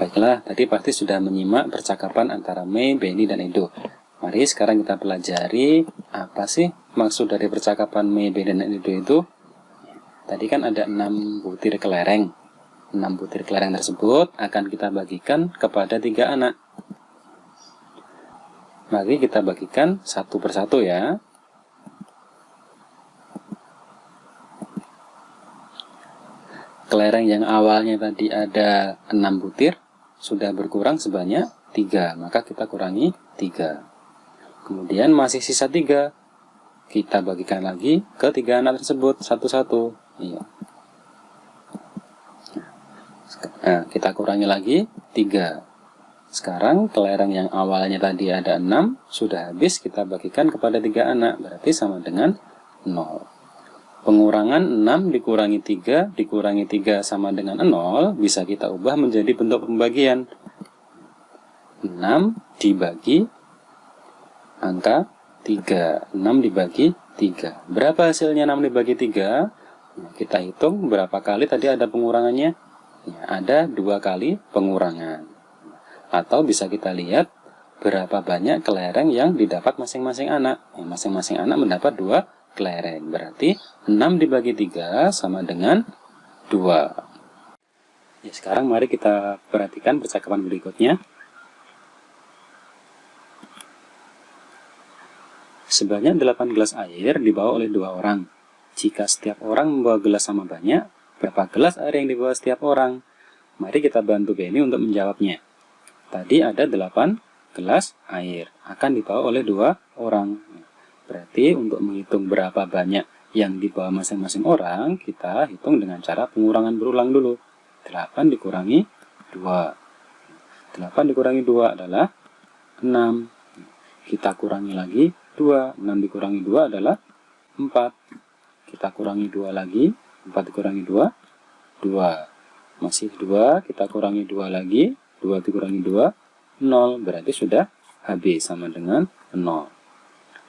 Baiklah, tadi pasti sudah menyimak percakapan antara Mei, Benny, dan Edo. Mari sekarang kita pelajari apa sih maksud dari percakapan Mei, Benny, dan Edo itu. Tadi kan ada 6 butir kelereng. 6 butir kelereng tersebut akan kita bagikan kepada 3 anak. Mari kita bagikan satu persatu ya. Kelereng yang awalnya tadi ada 6 butir, sudah berkurang sebanyak 3, maka kita kurangi 3. Kemudian masih sisa 3, kita bagikan lagi ke 3 anak tersebut satu-satu. Iya. Nah, kita kurangi lagi 3. Sekarang kelereng yang awalnya tadi ada 6, sudah habis, kita bagikan kepada 3 anak, berarti sama dengan 0. Pengurangan 6 dikurangi 3, dikurangi 3 sama dengan 0, bisa kita ubah menjadi bentuk pembagian. 6 dibagi angka 3. 6 dibagi 3. Berapa hasilnya 6 dibagi 3? Nah, kita hitung berapa kali tadi ada pengurangannya. Ya, ada 2 kali pengurangan. Atau bisa kita lihat berapa banyak kelereng yang didapat masing-masing anak. Masing-masing anak mendapat 2 kelereng. Berarti 6 dibagi 3 sama dengan 2. Ya, sekarang mari kita perhatikan percakapan berikutnya. Sebanyak 8 gelas air dibawa oleh 2 orang. Jika setiap orang membawa gelas sama banyak, berapa gelas air yang dibawa setiap orang? Mari kita bantu Benny untuk menjawabnya. Tadi ada 8 gelas air, akan dibawa oleh 2 orang. Berarti untuk menghitung berapa banyak yang dibawa masing-masing orang, kita hitung dengan cara pengurangan berulang dulu. 8 dikurangi 2. 8 dikurangi 2 adalah 6. Kita kurangi lagi 2. 6 dikurangi 2 adalah 4. Kita kurangi 2 lagi. 4 dikurangi 2, 2. Masih 2, kita kurangi 2 lagi. 2 dikurangi 2, 0. Berarti sudah habis, sama dengan 0.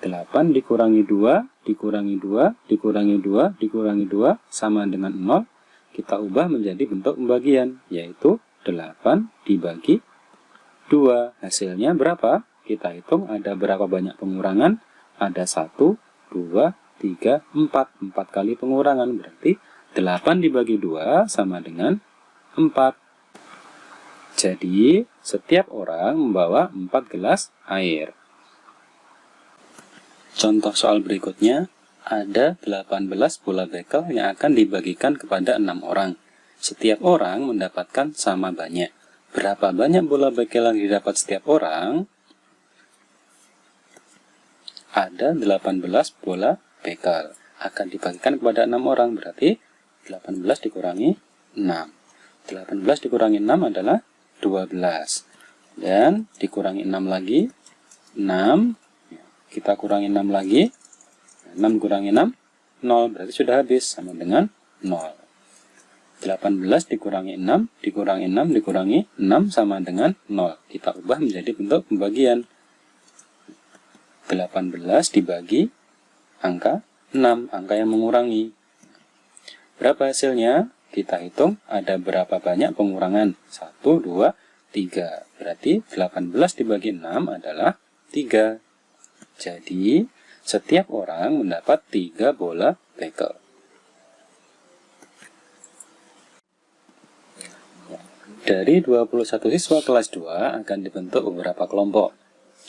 8 dikurangi 2, dikurangi 2, dikurangi 2, dikurangi 2, sama dengan 0. Kita ubah menjadi bentuk pembagian, yaitu 8 dibagi 2. Hasilnya berapa? Kita hitung ada berapa banyak pengurangan. Ada 1, 2, 3, 4. 4 kali pengurangan, berarti 8 dibagi 2 sama dengan 4. Jadi, setiap orang membawa 4 gelas air. Contoh soal berikutnya, ada 18 bola bekel yang akan dibagikan kepada 6 orang. Setiap orang mendapatkan sama banyak. Berapa banyak bola bekel yang didapat setiap orang? Ada 18 bola bekel. Akan dibagikan kepada 6 orang, berarti 18 dikurangi 6. 18 dikurangi 6 adalah 12. Dan dikurangi 6 lagi, 6. Kita kurangi 6 lagi, 6 kurangi 6, 0, berarti sudah habis, sama dengan 0. 18 dikurangi 6, dikurangi 6, dikurangi 6, sama dengan 0. Kita ubah menjadi bentuk pembagian. 18 dibagi angka 6, angka yang mengurangi. Berapa hasilnya? Kita hitung ada berapa banyak pengurangan. 1, 2, 3. Berarti 18 dibagi 6 adalah 3. Jadi, setiap orang mendapat 3 bola bekel. Dari 21 siswa kelas 2 akan dibentuk beberapa kelompok.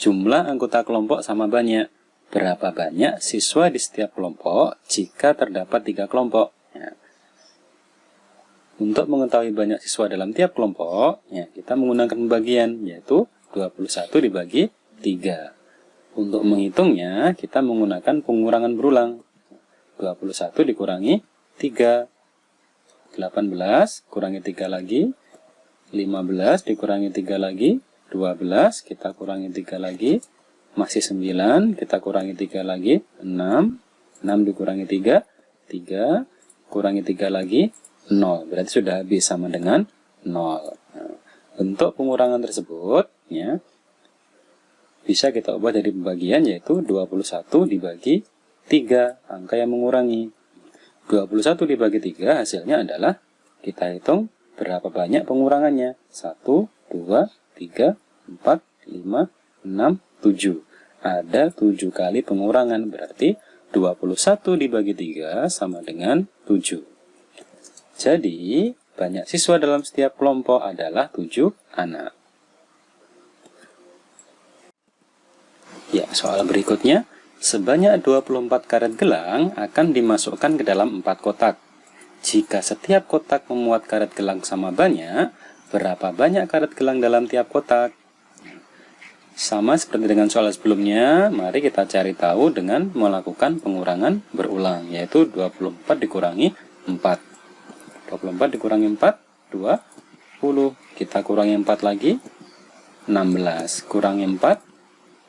Jumlah anggota kelompok sama banyak. Berapa banyak siswa di setiap kelompok jika terdapat 3 kelompok? Ya. Untuk mengetahui banyak siswa dalam tiap kelompok, ya, kita menggunakan pembagian, yaitu 21 dibagi 3. Untuk menghitungnya, kita menggunakan pengurangan berulang. 21 dikurangi 3. 18 kurangi 3 lagi. 15 dikurangi 3 lagi. 12 kita kurangi 3 lagi. Masih 9, kita kurangi 3 lagi. 6. 6 dikurangi 3. 3 kurangi 3 lagi. 0. Berarti sudah habis, sama dengan 0. Nah, bentuk pengurangan tersebut, ya, bisa kita ubah dari pembagian, yaitu 21 dibagi 3, angka yang mengurangi. 21 dibagi 3 hasilnya adalah, kita hitung berapa banyak pengurangannya. 1, 2, 3, 4, 5, 6, 7. Ada 7 kali pengurangan, berarti 21 dibagi 3 sama dengan 7. Jadi, banyak siswa dalam setiap kelompok adalah 7 anak. Ya, soal berikutnya, sebanyak 24 karet gelang akan dimasukkan ke dalam 4 kotak. Jika setiap kotak memuat karet gelang sama banyak, berapa banyak karet gelang dalam tiap kotak? Sama seperti dengan soal sebelumnya, mari kita cari tahu dengan melakukan pengurangan berulang, yaitu 24 dikurangi 4. 24 dikurangi 4, 20. Kita kurangi 4 lagi, 16. Kurangi 4,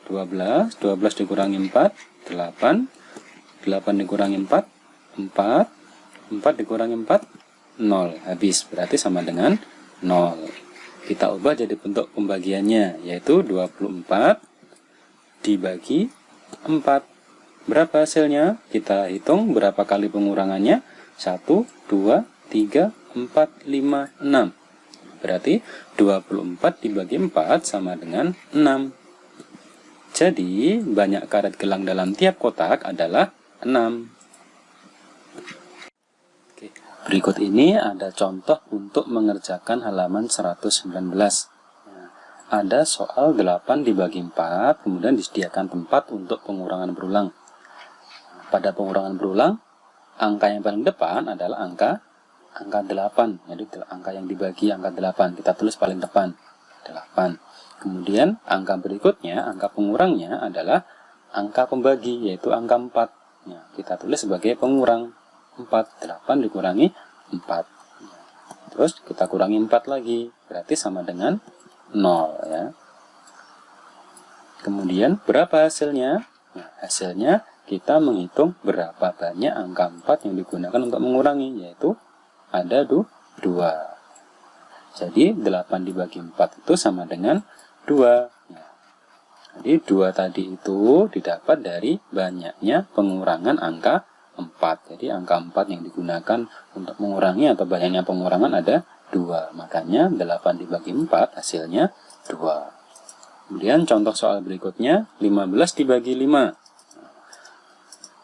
12. 12 dikurangi 4, 8. 8 dikurangi 4, 4. 4 dikurangi 4, 0. Habis, berarti sama dengan 0. Kita ubah jadi bentuk pembagiannya, yaitu 24 dibagi 4. Berapa hasilnya? Kita hitung berapa kali pengurangannya. 1, 2, 3, 4, 5, 6. Berarti 24 dibagi 4 sama dengan 6. Jadi, banyak karet gelang dalam tiap kotak adalah 6. Berikut ini ada contoh untuk mengerjakan halaman 119. Nah, ada soal 8 dibagi 4, kemudian disediakan tempat untuk pengurangan berulang. Pada pengurangan berulang, angka yang paling depan adalah angka 8. Jadi angka yang dibagi angka 8, kita tulis paling depan, 8. Kemudian angka berikutnya, angka pengurangnya adalah angka pembagi, yaitu angka 4. Nah, kita tulis sebagai pengurang. 4, 8 dikurangi 4. Terus kita kurangi 4 lagi, berarti sama dengan 0 ya. Kemudian berapa hasilnya? Nah, hasilnya kita menghitung berapa banyak angka 4 yang digunakan untuk mengurangi, yaitu ada 2. Jadi 8 dibagi 4 itu sama dengan 2. Nah, jadi 2 tadi itu didapat dari banyaknya pengurangan angka 4. Jadi angka 4 yang digunakan untuk mengurangi atau banyaknya pengurangan ada 2. Makanya 8 dibagi 4 hasilnya 2. Kemudian contoh soal berikutnya, 15 dibagi 5.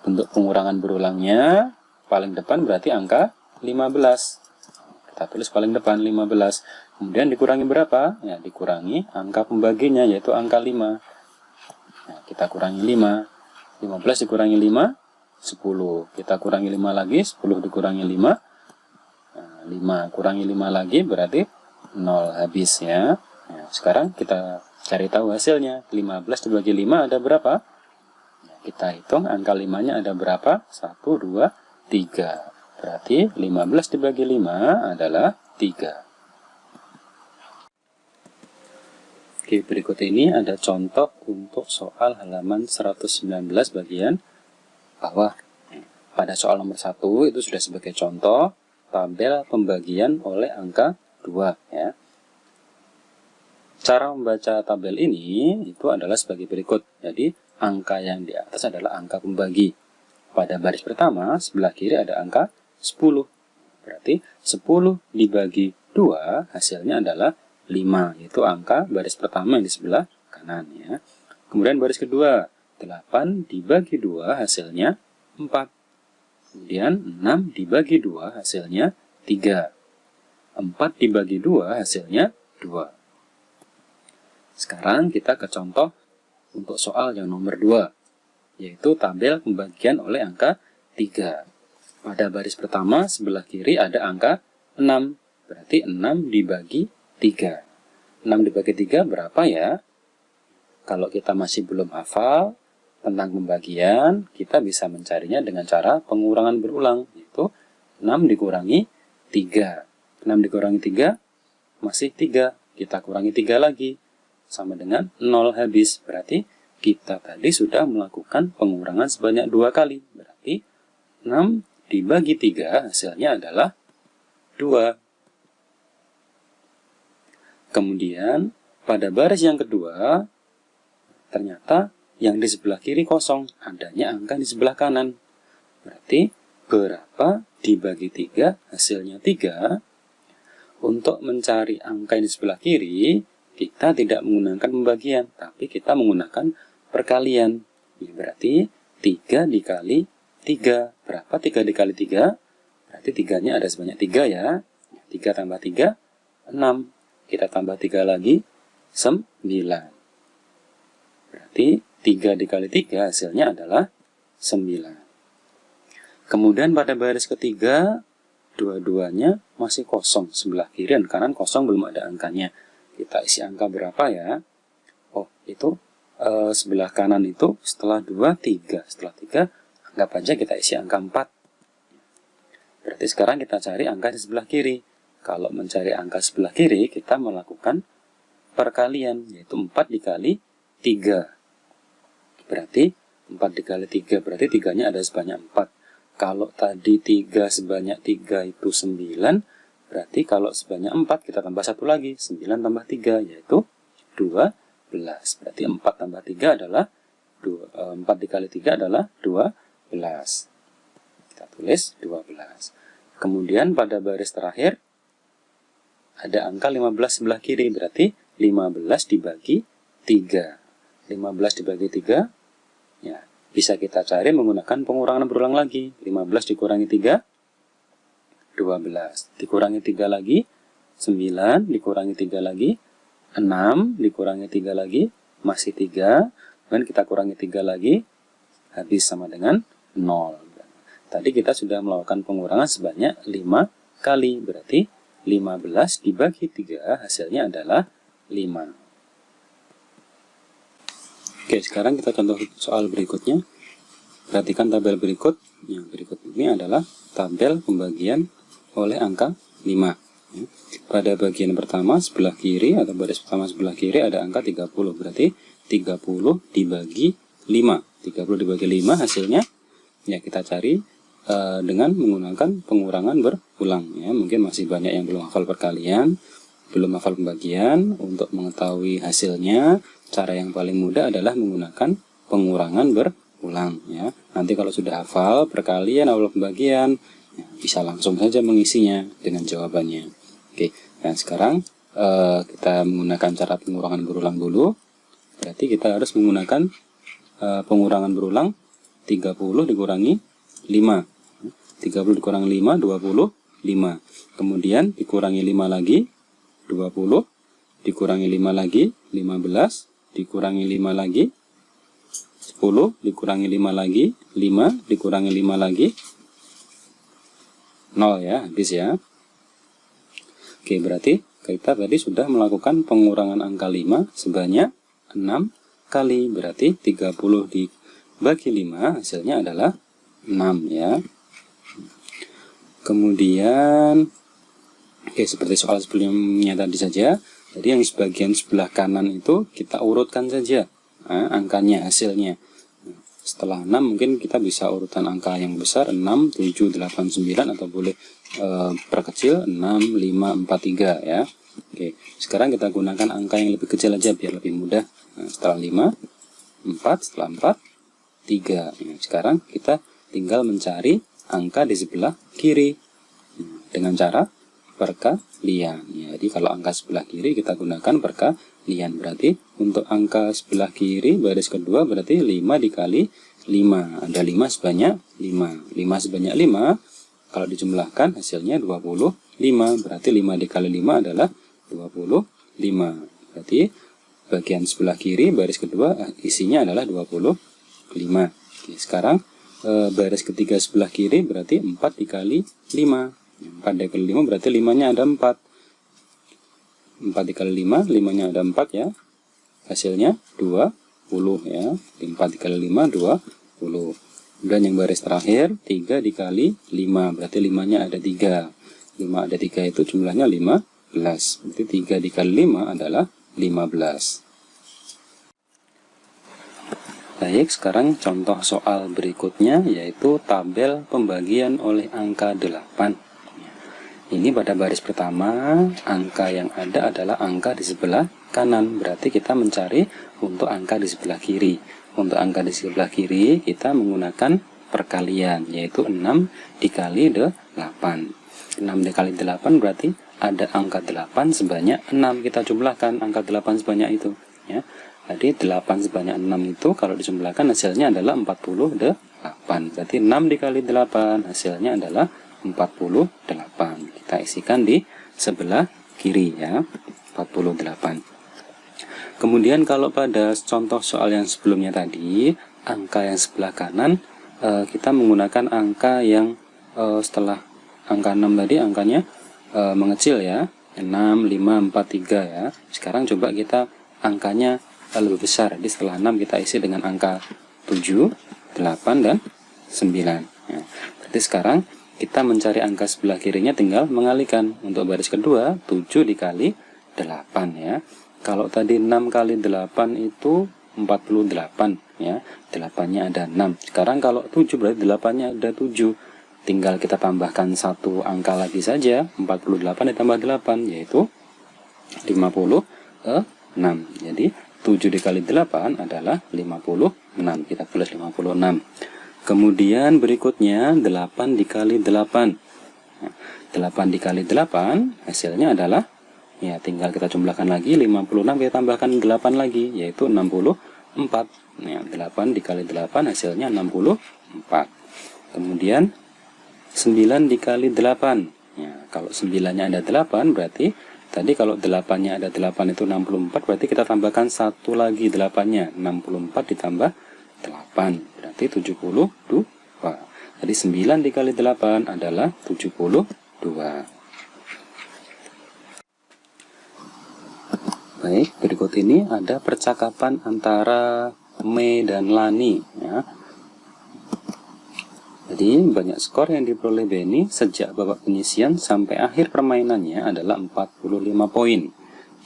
Bentuk pengurangan berulangnya paling depan berarti angka 15. Kita tulis paling depan 15. Kemudian dikurangi berapa? Ya, dikurangi angka pembaginya, yaitu angka 5. Nah, kita kurangi 5. 15 dikurangi 5, 10. Kita kurangi 5 lagi, 10 dikurangi 5. Nah, 5 kurangi 5 lagi berarti 0, habis ya. Nah, sekarang kita cari tahu hasilnya. 15 dibagi 5 ada berapa? Nah, kita hitung angka 5-nya ada berapa? 1, 2, 3. Berarti 15 dibagi 5 adalah 3. Oke, berikut ini ada contoh untuk soal halaman 119 bagian bawah. Pada soal nomor 1 itu sudah sebagai contoh tabel pembagian oleh angka 2 ya. Cara membaca tabel ini itu adalah sebagai berikut. Jadi angka yang di atas adalah angka pembagi. Pada baris pertama sebelah kiri ada angka 10. Berarti 10 dibagi 2 hasilnya adalah 5, yaitu angka baris pertama yang di sebelah kanan ya. Kemudian baris kedua, 8 dibagi 2 hasilnya 4. Kemudian 6 dibagi 2 hasilnya 3. 4 dibagi 2 hasilnya 2. Sekarang kita ke contoh untuk soal yang nomor 2, yaitu tabel pembagian oleh angka 3. Pada baris pertama sebelah kiri ada angka 6. Berarti 6 dibagi 3. 6 dibagi 3 berapa ya? Kalau kita masih belum hafal tentang pembagian, kita bisa mencarinya dengan cara pengurangan berulang, yaitu 6 dikurangi 3. 6 dikurangi 3 masih 3. Kita kurangi 3 lagi, sama dengan 0, habis. Berarti kita tadi sudah melakukan pengurangan sebanyak 2 kali. Berarti 6 dibagi 3 hasilnya adalah 2. Kemudian pada baris yang kedua, ternyata yang di sebelah kiri kosong, adanya angka di sebelah kanan. Berarti berapa dibagi 3 hasilnya 3? Untuk mencari angka yang di sebelah kiri, kita tidak menggunakan pembagian, tapi kita menggunakan perkalian. Ya, berarti 3 dikali 3. Berapa 3 dikali 3? Berarti 3-nya ada sebanyak 3 ya. 3 tambah 3, 6. Kita tambah 3 lagi, 9. Berarti 3 dikali 3 hasilnya adalah 9. Kemudian pada baris ketiga, dua-duanya masih kosong. Sebelah kiri dan kanan kosong, belum ada angkanya. Kita isi angka berapa ya? Oh, itu sebelah kanan itu setelah 2, 3. Setelah 3, anggap aja kita isi angka 4. Berarti sekarang kita cari angka di sebelah kiri. Kalau mencari angka sebelah kiri, kita melakukan perkalian, yaitu 4 dikali 3. Berarti 4 dikali 3, berarti 3-nya ada sebanyak 4. Kalau tadi 3 sebanyak 3 itu 9, berarti kalau sebanyak 4 kita tambah 1 lagi, 9 tambah 3 yaitu 12. Berarti 4 tambah 3 adalah 4 dikali 3 adalah 12. Kita tulis 12. Kemudian pada baris terakhir ada angka 15 sebelah kiri, berarti 15 dibagi 3. 15 dibagi 3, ya, bisa kita cari menggunakan pengurangan berulang lagi. 15 dikurangi 3, 12. Dikurangi 3 lagi, 9. Dikurangi 3 lagi, 6. Dikurangi 3 lagi, masih 3. Dan kita kurangi 3 lagi, habis sama dengan 0. Tadi kita sudah melakukan pengurangan sebanyak 5 kali. Berarti 15 dibagi 3 hasilnya adalah 5. Oke, sekarang kita contoh soal berikutnya. Perhatikan tabel berikut. Yang berikut ini adalah tabel pembagian oleh angka 5. Pada bagian pertama sebelah kiri atau baris pertama sebelah kiri ada angka 30. Berarti 30 dibagi 5. 30 dibagi 5 hasilnya ya kita cari dengan menggunakan pengurangan berulang. Ya, mungkin masih banyak yang belum hafal perkalian, belum hafal pembagian. Untuk mengetahui hasilnya, cara yang paling mudah adalah menggunakan pengurangan berulang. Ya. Nanti kalau sudah hafal perkalian atau pembagian, ya, bisa langsung saja mengisinya dengan jawabannya. Oke, dan sekarang kita menggunakan cara pengurangan berulang dulu. Berarti kita harus menggunakan pengurangan berulang 30 dikurangi 5. 30 dikurangi 5, 25. Kemudian dikurangi 5 lagi, 20. Dikurangi 5 lagi, 15. Dikurangi 5 lagi, 10. Dikurangi 5 lagi, 5. Dikurangi 5 lagi, 0 ya, habis ya. Oke, berarti kita tadi sudah melakukan pengurangan angka 5 sebanyak 6 kali. Berarti 30 dibagi 5 hasilnya adalah 6 ya. Kemudian, oke, seperti soal sebelumnya tadi saja. Jadi yang sebagian sebelah kanan itu kita urutkan saja angkanya, hasilnya. Setelah 6 mungkin kita bisa urutan angka yang besar 6, 7, 8, 9 atau boleh perkecil 6, 5, 4, 3 ya. Oke, sekarang kita gunakan angka yang lebih kecil aja biar lebih mudah. Nah, setelah 5, 4, setelah 4, 3. Nah, sekarang kita tinggal mencari angka di sebelah kiri dengan cara perkalian. Ya, jadi kalau angka sebelah kiri kita gunakan perkalian. Berarti untuk angka sebelah kiri baris kedua berarti 5 dikali 5. Ada 5 sebanyak 5. 5 sebanyak 5 kalau dijumlahkan hasilnya 25. Berarti 5 dikali 5 adalah 25. Berarti bagian sebelah kiri baris kedua isinya adalah 25. Oke, sekarang baris ketiga sebelah kiri berarti 4 dikali 5. 4 dikali 5 berarti 5-nya ada 4. 4 dikali 5, 5-nya ada 4 ya. Hasilnya 20 ya. 4 dikali 5, 20. Dan yang baris terakhir 3 dikali 5 berarti 5-nya ada 3. 5 ada 3 itu jumlahnya 15. Berarti 3 dikali 5 adalah 15. Baik, sekarang contoh soal berikutnya yaitu tabel pembagian oleh angka 8. Ini pada baris pertama, angka yang ada adalah angka di sebelah kanan. Berarti kita mencari untuk angka di sebelah kiri. Untuk angka di sebelah kiri, kita menggunakan perkalian, yaitu 6 dikali 8. 6 dikali 8 berarti ada angka 8 sebanyak 6. Kita jumlahkan angka 8 sebanyak itu. Ya. Jadi 8 sebanyak 6 itu kalau dijumlahkan hasilnya adalah 48. Berarti 6 dikali 8 hasilnya adalah 48. Kita isikan di sebelah kiri ya, 48. Kemudian kalau pada contoh soal yang sebelumnya tadi, angka yang sebelah kanan kita menggunakan angka yang setelah angka 6 tadi angkanya mengecil ya, 6, 5, 4, 3 ya. Sekarang coba kita angkanya lebih besar. Jadi setelah 6 kita isi dengan angka 7, 8, dan 9 ya. Berarti sekarang kita mencari angka sebelah kirinya tinggal mengalihkan. Untuk baris kedua 7 dikali 8 ya. Kalau tadi 6 kali 8 itu 48 ya. 8-nya ada 6. Sekarang kalau 7 berarti 8-nya ada 7. Tinggal kita tambahkan satu angka lagi saja, 48 ditambah 8 yaitu 56. Jadi 7 dikali 8 adalah 56. Kita tulis 56. Kemudian berikutnya 8 dikali 8. 8 dikali 8 hasilnya adalah, ya tinggal kita jumlahkan lagi, 56 kita tambahkan 8 lagi yaitu 64. Ya, 8 dikali 8 hasilnya 64. Kemudian 9 dikali 8. Ya, kalau 9-nya ada 8 berarti tadi kalau 8-nya ada 8 itu 64, berarti kita tambahkan satu lagi 8-nya, 64 ditambah 8, berarti 72. Jadi 9 dikali 8 adalah 72. Baik, berikut ini ada percakapan antara Me dan Lani ya. Jadi banyak skor yang diperoleh Benny sejak babak penyisian sampai akhir permainannya adalah 45 poin.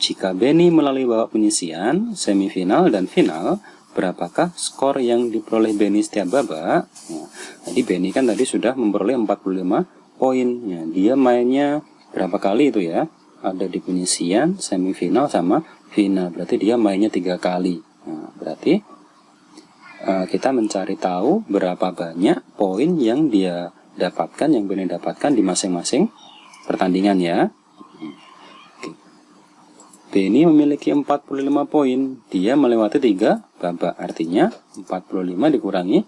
Jika Benny melalui babak penyisian, semifinal, dan final, berapakah skor yang diperoleh Benny setiap babak? Ya, jadi Benny kan tadi sudah memperoleh 45 poin. Ya, dia mainnya berapa kali itu ya? Ada di penyisian, semifinal, sama final. Berarti dia mainnya 3 kali. Nah, berarti kita mencari tahu berapa banyak poin yang dia dapatkan, yang Benny dapatkan di masing-masing pertandingan ya. Benny memiliki 45 poin, dia melewati 3 babak, artinya 45 dikurangi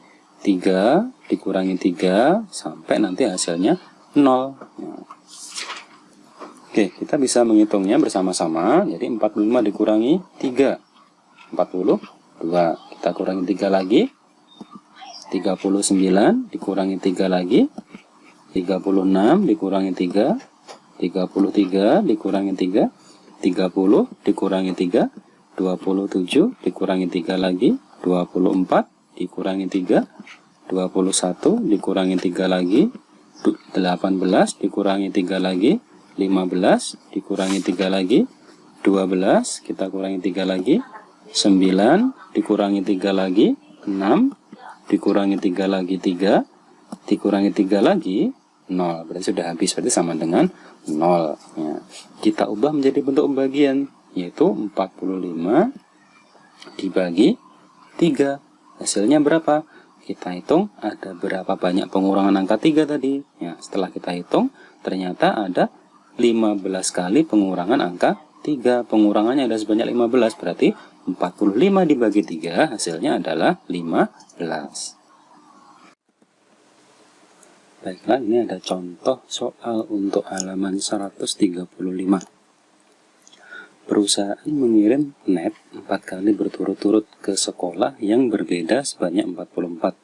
3 dikurangi 3 sampai nanti hasilnya 0. Oke, kita bisa menghitungnya bersama-sama. Jadi 45 dikurangi 3, 42. Kita kurangi 3 lagi, 39 dikurangi 3 lagi, 36 dikurangi 3, 33 dikurangi 3, 30 dikurangi 3, 27 dikurangi 3 lagi, 24 dikurangi 3, 21 dikurangi 3 lagi, 18 dikurangi 3 lagi, 15 dikurangi 3 lagi, 12 kita kurangi 3 lagi, 9 dikurangi 3 lagi, 6 dikurangi 3 lagi, 3 dikurangi 3 lagi, 0. Berarti sudah habis, berarti sama dengan 0 ya. Kita ubah menjadi bentuk pembagian, yaitu 45 dibagi 3. Hasilnya berapa? Kita hitung ada berapa banyak pengurangan angka 3 tadi ya. Setelah kita hitung ternyata ada 15 kali pengurangan angka 3. Pengurangannya ada sebanyak 15, berarti 45 dibagi 3 hasilnya adalah 15. Baiklah, ini ada contoh soal untuk halaman 135. Perusahaan mengirim net 4 kali berturut-turut ke sekolah yang berbeda sebanyak 44.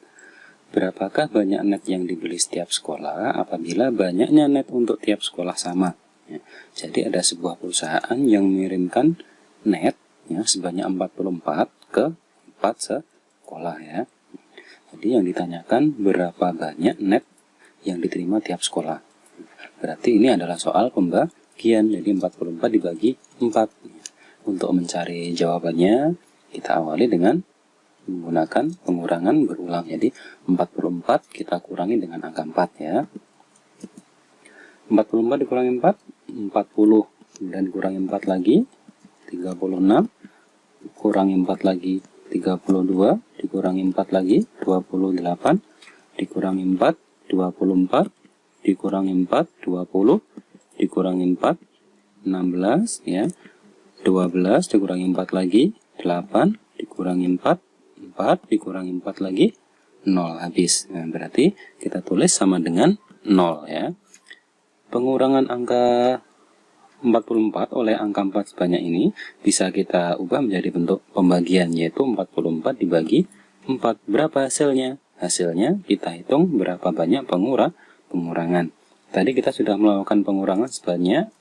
Berapakah banyak net yang dibeli setiap sekolah apabila banyaknya net untuk tiap sekolah sama? Ya, jadi ada sebuah perusahaan yang mengirimkan net ya, sebanyak 44 ke 4 sekolah ya. Jadi yang ditanyakan berapa banyak net yang diterima tiap sekolah. Berarti ini adalah soal pembagian, jadi 44 dibagi 4. Untuk mencari jawabannya kita awali dengan menggunakan pengurangan berulang. Jadi 44 kita kurangi dengan angka 4 ya. 44 dikurangi 4, 40. Kemudian dikurangi 4 lagi, 36. Kurangi 4 lagi, 32. Dikurangi 4 lagi, 28. Dikurangi 4, 24. Dikurangi 4, 20. Dikurangi 4, 16 ya. 12 dikurangi 4 lagi 8, dikurangi 4 dikurangi 4 lagi 0, habis. Nah, berarti kita tulis sama dengan 0 ya. Pengurangan angka 44 oleh angka 4 sebanyak ini bisa kita ubah menjadi bentuk pembagian, yaitu 44 dibagi 4. Berapa hasilnya? Hasilnya kita hitung berapa banyak pengurangan. Tadi kita sudah melakukan pengurangan sebanyak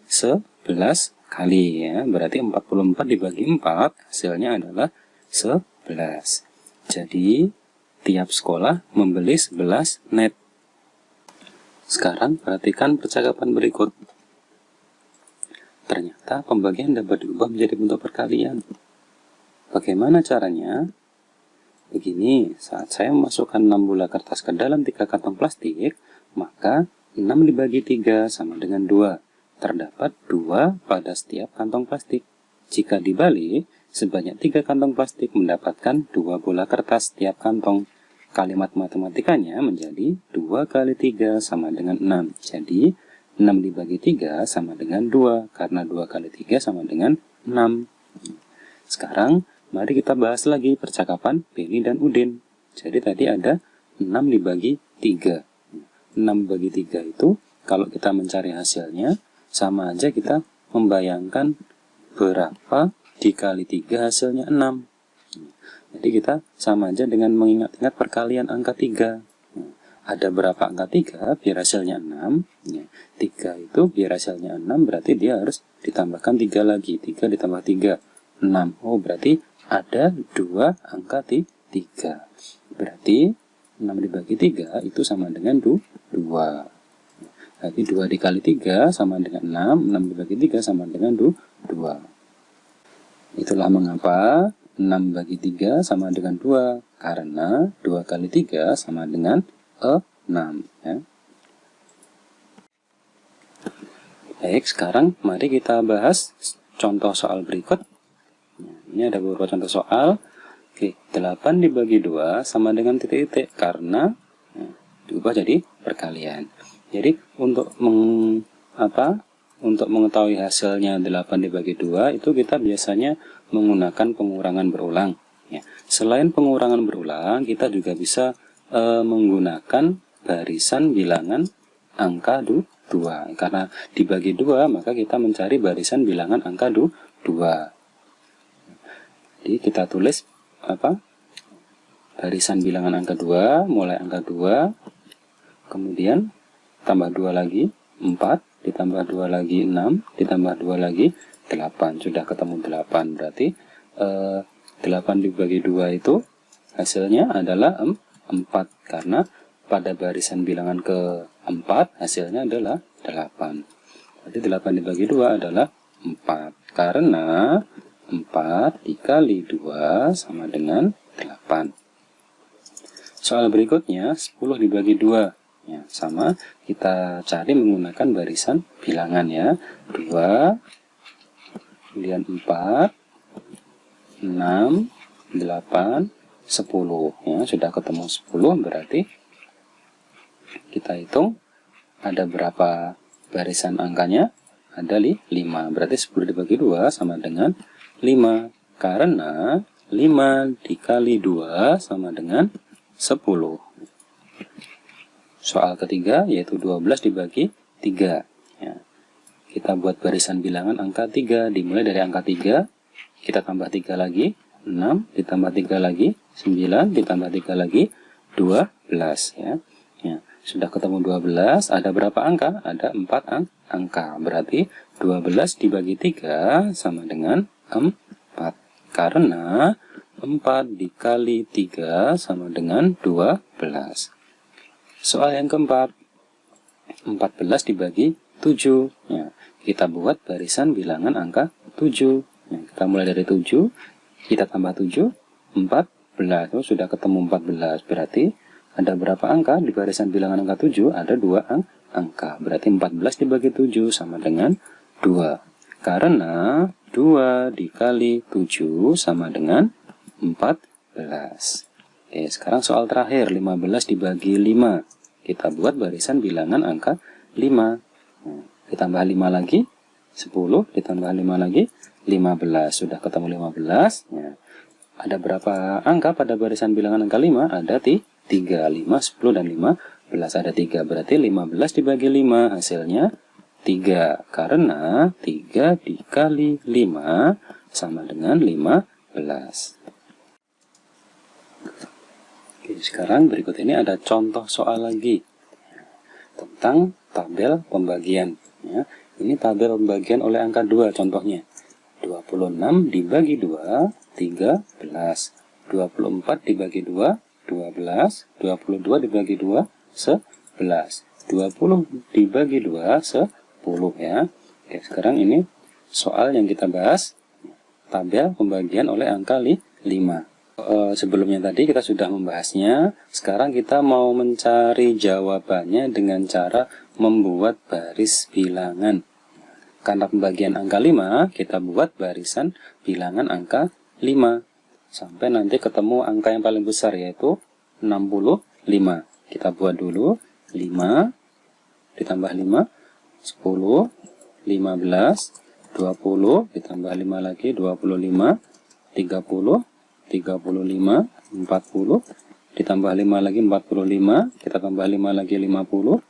11 kali ya. Berarti 44 dibagi 4 hasilnya adalah 11. Jadi tiap sekolah membeli 11 net. Sekarang perhatikan percakapan berikut. Ternyata pembagian dapat diubah menjadi bentuk perkalian. Bagaimana caranya? Begini, saat saya memasukkan 6 bola kertas ke dalam 3 kantong plastik, maka 6 dibagi 3 sama dengan 2. Terdapat 2 pada setiap kantong plastik. Jika dibalik, sebanyak 3 kantong plastik mendapatkan 2 bola kertas setiap kantong. Kalimat matematikanya menjadi 2 kali 3 sama dengan 6. Jadi, 6 dibagi 3 sama dengan 2, karena 2 kali 3 sama dengan 6. Sekarang, mari kita bahas lagi percakapan Penny dan Udin. Jadi tadi ada 6 dibagi 3. 6 bagi 3 itu, kalau kita mencari hasilnya, sama aja kita membayangkan berapa dikali 3 hasilnya 6. Jadi kita sama aja dengan mengingat-ingat perkalian angka 3. Ada berapa angka 3 biar hasilnya 6. 3 itu biar hasilnya 6 berarti dia harus ditambahkan 3 lagi. 3 ditambah 3, 6. Oh, berarti ada 2 angka 3. Berarti 6 dibagi 3 itu sama dengan 2. Berarti 2 dikali 3 sama dengan 6. 6 dibagi 3 sama dengan 2. Itulah mengapa 6 bagi 3 sama dengan 2. Karena 2 kali 3 sama dengan 6 ya. Baik, sekarang mari kita bahas contoh soal berikut. Ini ada beberapa contoh soal. Oke, 8 dibagi 2 sama dengan titik-titik karena diubah jadi perkalian. Jadi untuk mengetahui hasilnya 8 dibagi 2 itu kita biasanya menggunakan pengurangan berulang ya. Selain pengurangan berulang, kita juga bisa menggunakan barisan bilangan angka 2. Karena dibagi 2, maka kita mencari barisan bilangan angka 2. Jadi kita tulis barisan bilangan angka 2, mulai angka 2, kemudian tambah 2 lagi 4, ditambah 2 lagi 6, ditambah 2 lagi 8. Sudah ketemu 8, berarti 8 dibagi 2 itu hasilnya adalah 4, karena pada barisan bilangan ke-4 hasilnya adalah 8. Berarti 8 dibagi 2 adalah 4, karena 4 dikali 2 sama dengan 8. Soal berikutnya 10 dibagi 2 ya, sama kita cari menggunakan barisan bilangan ya. 2, kemudian 4, 6, 8, 10 ya. Sudah ketemu 10, berarti kita hitung ada berapa barisan angkanya, ada 5. Berarti 10 dibagi 2 sama dengan 5, karena 5 dikali 2 sama dengan 10. Soal ketiga yaitu 12 dibagi 3 ya. Kita buat barisan bilangan angka 3, dimulai dari angka 3, kita tambah 3 lagi 6, ditambah 3 lagi 9, ditambah 3 lagi 12 ya. Sudah ketemu 12, ada berapa angka? Ada 4 angka. Berarti 12 dibagi 3 sama dengan 4. Karena 4 dikali 3 sama dengan 12. Soal yang keempat, 14 dibagi 7. Ya, kita buat barisan bilangan angka 7. Ya, kita mulai dari 7, kita tambah 7, 14. Oh, sudah ketemu 14. Berarti ada berapa angka di barisan bilangan angka 7? Ada 2 angka. Berarti 14 dibagi 7 sama dengan 2. Karena 2 dikali 7 sama dengan 14. Oke, sekarang soal terakhir, 15 dibagi 5. Kita buat barisan bilangan angka 5. Nah, ditambah 5 lagi, 10 ditambah 5 lagi 15. Sudah ketemu 15. Ya. Ada berapa angka pada barisan bilangan angka 5? Ada 3, 5, 10, dan 15. Ada 3, berarti 15 dibagi 5 hasilnya 3. Karena 3 dikali 5 sama dengan 15. Oke, sekarang berikut ini ada contoh soal lagi tentang tabel pembagian. Ya. Ini tabel pembagian oleh angka 2 contohnya. 26 dibagi 2, 13. 24 dibagi 2, 12. 22 dibagi 2, 11. 20 dibagi 2, 10 ya. Oke, sekarang ini soal yang kita bahas, tabel pembagian oleh angka 5. Sebelumnya tadi kita sudah membahasnya. Sekarang kita mau mencari jawabannya dengan cara membuat baris bilangan. Karena pembagian angka 5, kita buat barisan bilangan angka 5. Sampai nanti ketemu angka yang paling besar, yaitu 65. Kita buat dulu 5 ditambah 5, 10, 15, 20, ditambah 5 lagi 25, 30, 35, 40, ditambah 5 lagi 45, kita tambah 5 lagi 50,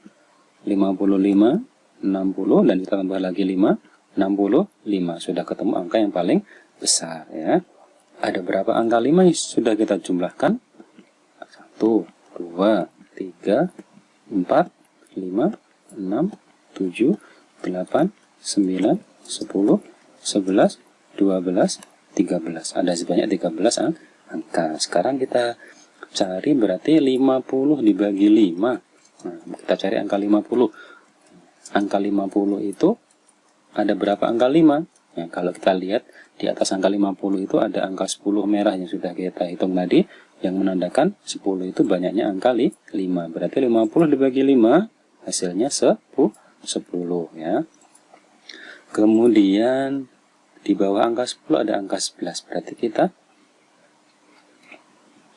55, 60, dan kita tambah lagi 5, 65. Sudah ketemu angka yang paling besar ya. Ada berapa angka 5 yang sudah kita jumlahkan? 1, 2, 3, 4, 5, 6, 7, 8, 9, 10, 11, 12, 13. Ada sebanyak 13 angka. Sekarang kita cari berarti 50 dibagi 5. Nah, kita cari angka 50. Angka 50 itu ada berapa angka 5? Ya, kalau kita lihat di atas angka 50 itu ada angka 10 merah yang sudah kita hitung tadi, yang menandakan 10 itu banyaknya angka 5. Berarti 50 dibagi 5 hasilnya 10 ya. Kemudian di bawah angka 10 ada angka 11. Berarti kita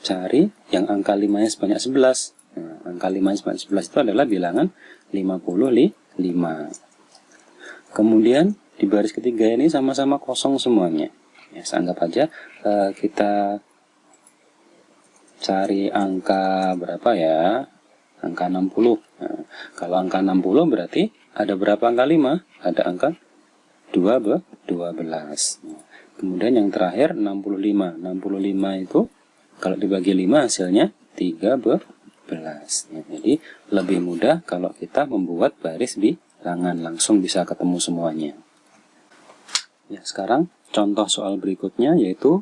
cari yang angka 5-nya sebanyak 11. Nah, angka 5-nya sebanyak 11 itu adalah bilangan 55. Kemudian di baris ketiga ini sama-sama kosong semuanya. Ya, anggap aja kita cari angka berapa ya? Angka 60. Nah, kalau angka 60 berarti ada berapa angka 5? Ada angka 12. Nah, kemudian yang terakhir 65. 65 itu kalau dibagi 5 hasilnya 13. Ya, jadi lebih mudah kalau kita membuat baris bilangan, langsung bisa ketemu semuanya. Ya, sekarang contoh soal berikutnya yaitu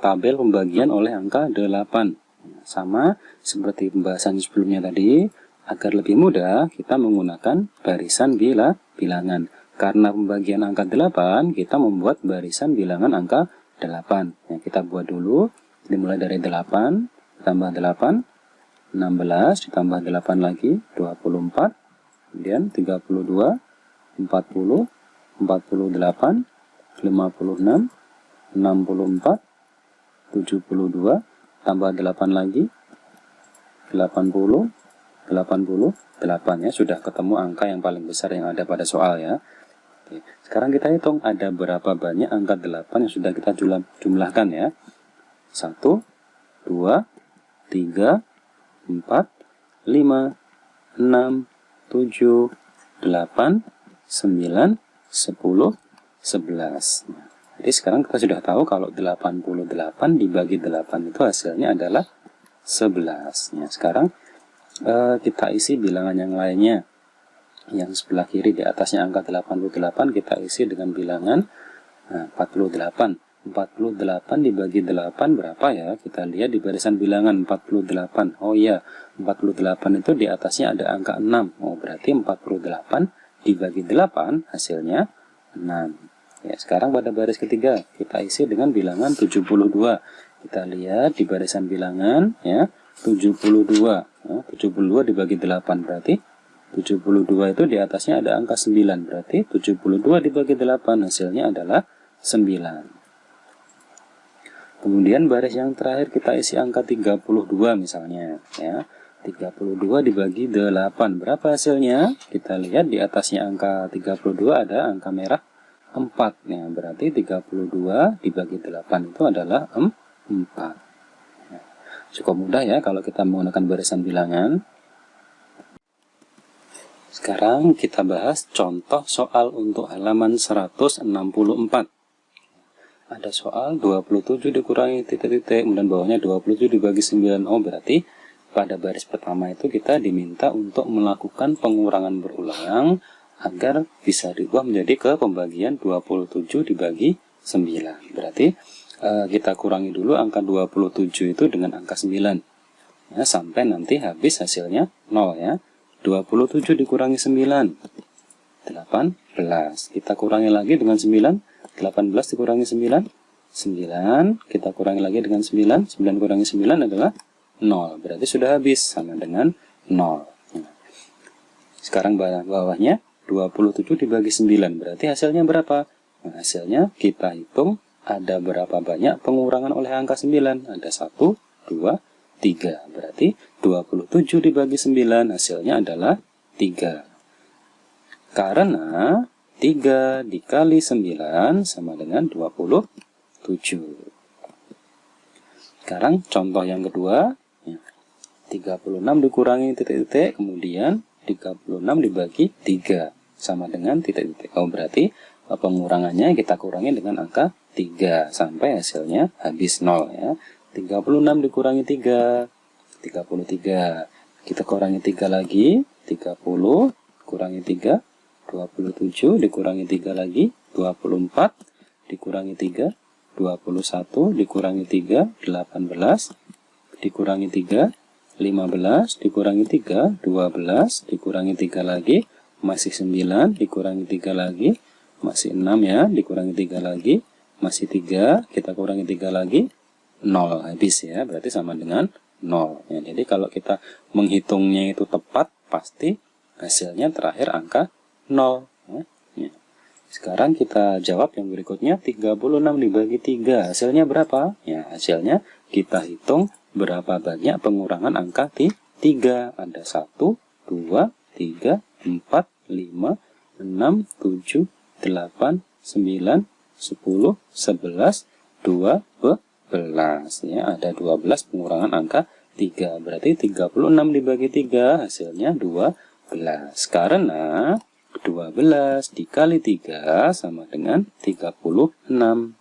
tabel pembagian oleh angka 8. Sama seperti pembahasan sebelumnya tadi, agar lebih mudah kita menggunakan barisan bilangan. Karena pembagian angka 8, kita membuat barisan bilangan angka 8. Ya, kita buat dulu, dimulai dari 8, tambah 8, 16, ditambah 8 lagi, 24, kemudian 32, 40, 48, 56, 64, 72, tambah 8 lagi, 80, 88 ya, sudah ketemu angka yang paling besar yang ada pada soal ya. Oke, sekarang kita hitung ada berapa banyak angka 8 yang sudah kita jumlahkan ya. 1, 2, 3, 4, 5, 6, 7, 8, 9, 10, 11. Nah, jadi sekarang kita sudah tahu kalau 88 dibagi 8 itu hasilnya adalah 11. Nah, sekarang kita isi bilangan yang lainnya. Yang sebelah kiri di atasnya angka 88 kita isi dengan bilangan 48. 48 dibagi 8 berapa ya? Kita lihat di barisan bilangan 48. Oh iya, 48 itu di atasnya ada angka 6. Oh, berarti 48 dibagi 8 hasilnya 6. Ya, sekarang pada baris ketiga kita isi dengan bilangan 72. Kita lihat di barisan bilangan ya, 72. Nah, 72 dibagi 8 berarti 72 itu di atasnya ada angka 9. Berarti 72 dibagi 8 hasilnya adalah 9. Kemudian baris yang terakhir kita isi angka 32 misalnya ya. 32 dibagi 8. Berapa hasilnya? Kita lihat di atasnya angka 32 ada angka merah 4. Nah, berarti 32 dibagi 8 itu adalah 4. Nah, cukup mudah ya kalau kita menggunakan barisan bilangan. Sekarang kita bahas contoh soal untuk halaman 164. Ada soal 27 dikurangi titik-titik, kemudian bawahnya 27 dibagi 9. Oh, berarti pada baris pertama itu kita diminta untuk melakukan pengurangan berulang agar bisa diubah menjadi ke pembagian 27 dibagi 9. Berarti kita kurangi dulu angka 27 itu dengan angka 9. Ya, sampai nanti habis hasilnya 0 ya. 27 dikurangi 9, 18. Kita kurangi lagi dengan 9, 18 dikurangi 9, 9. Kita kurangi lagi dengan 9, 9 kurangi 9 adalah 0. Berarti sudah habis, sama dengan 0. Sekarang bawahnya 27 dibagi 9, berarti hasilnya berapa? Nah, hasilnya kita hitung ada berapa banyak pengurangan oleh angka 9. Ada 1, 2, 3. Berarti 27 dibagi 9 hasilnya adalah 3. Karena 3 dikali 9 sama dengan 27. Sekarang contoh yang kedua, 36 dikurangi titik-titik, kemudian 36 dibagi 3 sama dengan titik-titik. Oh, berarti pengurangannya kita kurangi dengan angka 3 sampai hasilnya habis 0 ya. 36 dikurangi 3, 33. Kita kurangi 3 lagi, 30 kurangi 3, 27 dikurangi 3 lagi, 24 dikurangi 3, 21 dikurangi 3, 18 dikurangi 3, 15 dikurangi 3, 12 dikurangi 3 lagi, masih 9 dikurangi 3 lagi, masih 6 ya, dikurangi 3 lagi, masih 3, kita kurangi 3 lagi, 0 habis ya, berarti sama dengan 0 ya. Jadi kalau kita menghitungnya itu tepat, pasti hasilnya terakhir angka 0 ya. Sekarang kita jawab yang berikutnya, 36 dibagi 3 hasilnya berapa? Ya, hasilnya kita hitung berapa banyak pengurangan angka 3. Ada 1, 2, 3, 4, 5, 6, 7, 8, 9, 10, 11, 12 ya, ada 12 pengurangan angka 3. Berarti 36 dibagi 3 hasilnya 12. Karena 12 dikali 3 sama dengan 36.